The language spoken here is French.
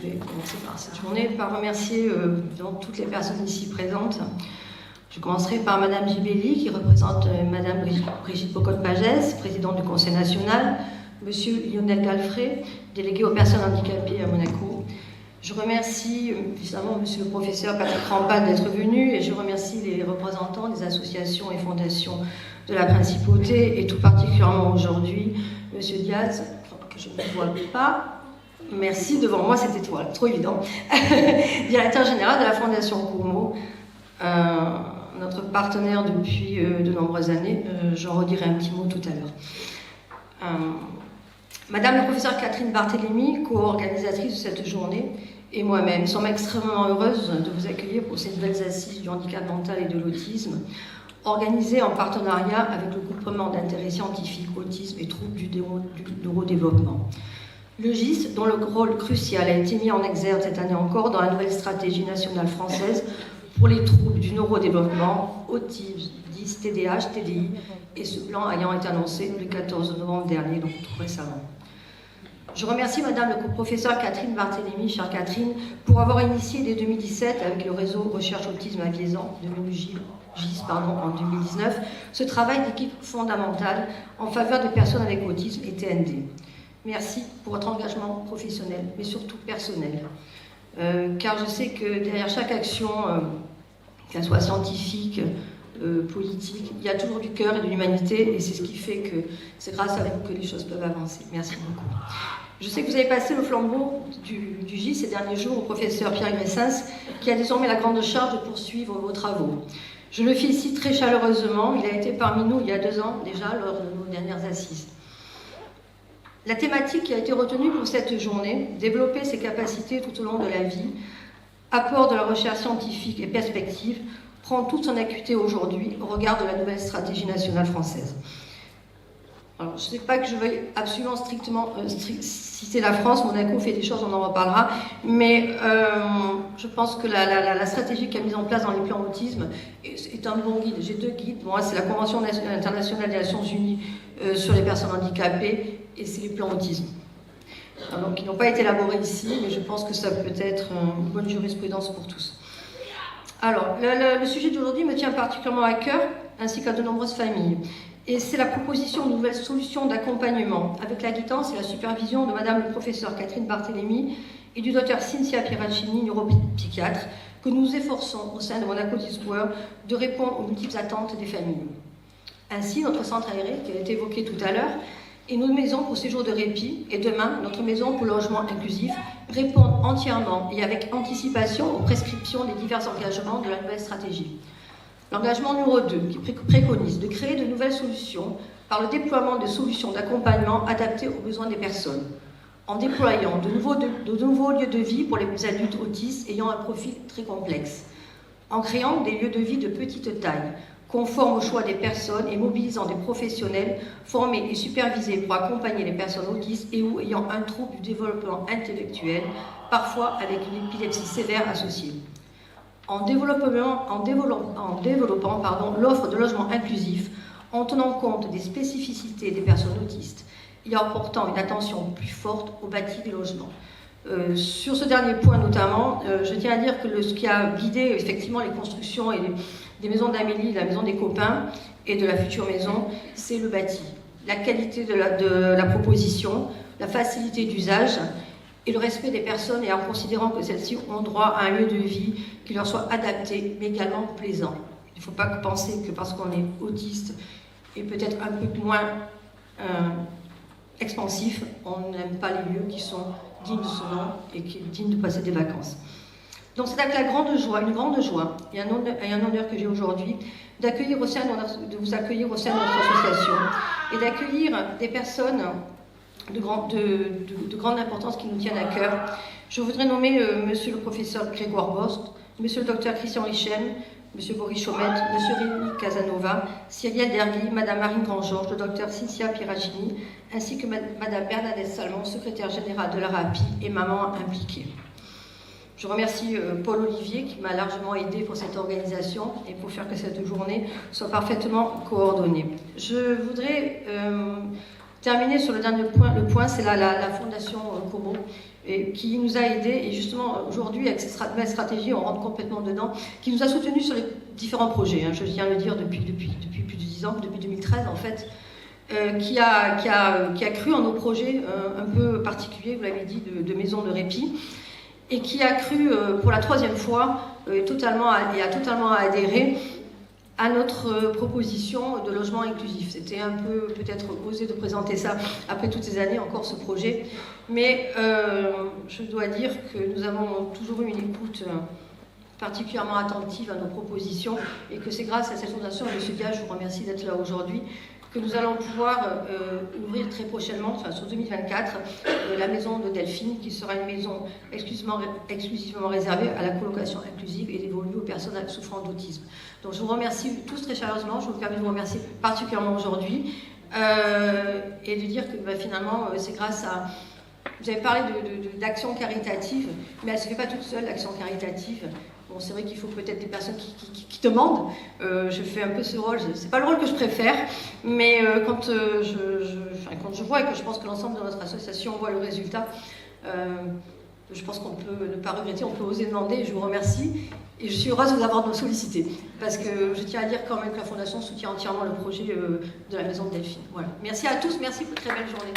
vais commencer par cette journée, par remercier toutes les personnes ici présentes. Je commencerai par Madame Gibelli, qui représente Madame Brigitte Bocotte-Pagès, présidente du Conseil national, Monsieur Lionel Galfré, délégué aux personnes handicapées à Monaco. Je remercie évidemment Monsieur le professeur Patrick Rampal d'être venu et je remercie les représentants des associations et fondations de la Principauté et tout particulièrement aujourd'hui Monsieur Diaz, que je ne vois pas. Merci, devant moi cette étoile, trop évident. Directeur général de la Fondation Courmeau, notre partenaire depuis de nombreuses années. J'en redirai un petit mot tout à l'heure. Madame la professeure Catherine Barthélémy, co-organisatrice de cette journée, et moi-même sommes extrêmement heureuses de vous accueillir pour ces nouvelles assises du handicap mental et de l'autisme, organisées en partenariat avec le groupement d'intérêt scientifique Autisme et troubles du neurodéveloppement. Le GIS, dont le rôle crucial a été mis en exergue cette année encore dans la nouvelle stratégie nationale française pour les troubles du neurodéveloppement, autisme, 10, TDAH, TDI, et ce plan ayant été annoncé le 14 novembre dernier, donc tout récemment. Je remercie Madame le professeur Catherine Barthélémy, chère Catherine, pour avoir initié dès 2017 avec le réseau Recherche Autisme à Viezan, devenu GIS en 2019, ce travail d'équipe fondamental en faveur des personnes avec autisme et TND. Merci pour votre engagement professionnel, mais surtout personnel. Car je sais que derrière chaque action, qu'elle soit scientifique, politique, il y a toujours du cœur et de l'humanité, et c'est ce qui fait que c'est grâce à vous que les choses peuvent avancer. Merci beaucoup. Je sais que vous avez passé le flambeau du GIS ces derniers jours au professeur Pierre Gressens, qui a désormais la grande charge de poursuivre vos travaux. Je le félicite très chaleureusement, il a été parmi nous il y a 2 ans déjà, lors de nos dernières assises. La thématique qui a été retenue pour cette journée, développer ses capacités tout au long de la vie, apport de la recherche scientifique et perspective, prend toute son acuité aujourd'hui au regard de la nouvelle stratégie nationale française. Alors, je ne sais pas que je veuille absolument strictement citer la France, Monaco fait des choses, on en reparlera, mais je pense que la stratégie qu'a mise en place dans les plans autisme est un bon guide. J'ai 2 guides, moi c'est la Convention internationale des Nations Unies sur les personnes handicapées et c'est les plans autisme. Alors, donc ils n'ont pas été élaborés ici, mais je pense que ça peut être une bonne jurisprudence pour tous. Alors, le sujet d'aujourd'hui me tient particulièrement à cœur, ainsi qu'à de nombreuses familles. Et c'est la proposition de nouvelles solutions d'accompagnement, avec la guidance et la supervision de Madame le professeur Catherine Barthélémy et du docteur Cynthia Pieracini, neuropsychiatre, que nous nous efforçons au sein de Monaco Discours de répondre aux multiples attentes des familles. Ainsi, notre centre aéré, qui a été évoqué tout à l'heure, et nos maisons pour séjour de répit, et demain, notre maison pour logement inclusif, répondent entièrement et avec anticipation aux prescriptions des divers engagements de la nouvelle stratégie. L'engagement numéro 2, qui préconise de créer de nouvelles solutions par le déploiement de solutions d'accompagnement adaptées aux besoins des personnes, en déployant de nouveaux lieux de vie pour les adultes autistes ayant un profil très complexe, en créant des lieux de vie de petite taille, conformes au choix des personnes et mobilisant des professionnels formés et supervisés pour accompagner les personnes autistes et ou ayant un trouble du développement intellectuel, parfois avec une épilepsie sévère associée. En développant l'offre de logement inclusif, en tenant compte des spécificités des personnes autistes et en portant une attention plus forte au bâti des logements. Sur ce dernier point notamment, je tiens à dire que ce qui a guidé effectivement les constructions et des maisons d'Amélie, la maison des copains et de la future maison, c'est le bâti. La qualité de la proposition, la facilité d'usage et le respect des personnes et en considérant que celles-ci ont droit à un lieu de vie qui leur soit adapté mais également plaisant. Il ne faut pas penser que parce qu'on est autiste et peut-être un peu moins expansif, on n'aime pas les lieux qui sont dignes de ce nom et qui sont dignes de passer des vacances. Donc c'est avec une grande joie et un honneur que j'ai aujourd'hui de vous accueillir au sein de notre association et d'accueillir des personnes de grande importance qui nous tiennent à cœur. Je voudrais nommer Monsieur le professeur Grégoire Bost, Monsieur le docteur Christian Richem, Monsieur Boris Chaumette, Monsieur Rémi Casanova, Cyrielle Dergui, Madame Marine Grand-Georges, le docteur Cynthia Pieracini, ainsi que Madame Bernadette Salmon, secrétaire générale de la RAPI et maman impliquée. Je remercie Paul Olivier qui m'a largement aidé pour cette organisation et pour faire que cette journée soit parfaitement coordonnée. Je voudrais terminer sur le dernier point, c'est la Fondation Courmeau. et qui nous a aidés, et justement aujourd'hui avec cette nouvelle stratégie on rentre complètement dedans, qui nous a soutenus sur les différents projets, hein, je viens de le dire depuis plus de 10 ans, depuis 2013 en fait, qui a cru en nos projets un peu particuliers, vous l'avez dit, de maisons de répit, et qui a cru pour la 3e fois a totalement adhéré à notre proposition de logement inclusif. C'était un peu peut-être osé de présenter ça après toutes ces années, encore ce projet, mais je dois dire que nous avons toujours eu une écoute particulièrement attentive à nos propositions et que c'est grâce à cette fondation, et M. Diaz, je vous remercie d'être là aujourd'hui, que nous allons pouvoir ouvrir très prochainement, enfin sur 2024, la maison de Delphine, qui sera une maison exclusivement réservée à la colocation inclusive et dévolue aux personnes souffrant d'autisme. Donc je vous remercie tous très chaleureusement, je vous permets de vous remercier particulièrement aujourd'hui, et de dire que finalement c'est grâce à... Vous avez parlé d'action caritative, mais elle ne se fait pas toute seule, l'action caritative. Bon, c'est vrai qu'il faut peut-être des personnes qui demandent. Je fais un peu ce rôle, c'est pas le rôle que je préfère, mais quand je vois et que je pense que l'ensemble de notre association voit le résultat, je pense qu'on peut ne pas regretter, on peut oser demander, et je vous remercie. Et je suis heureuse de vous avoir sollicité, parce que je tiens à dire quand même que la Fondation soutient entièrement le projet de la maison de Delphine. Voilà. Merci à tous, merci pour une très belle journée.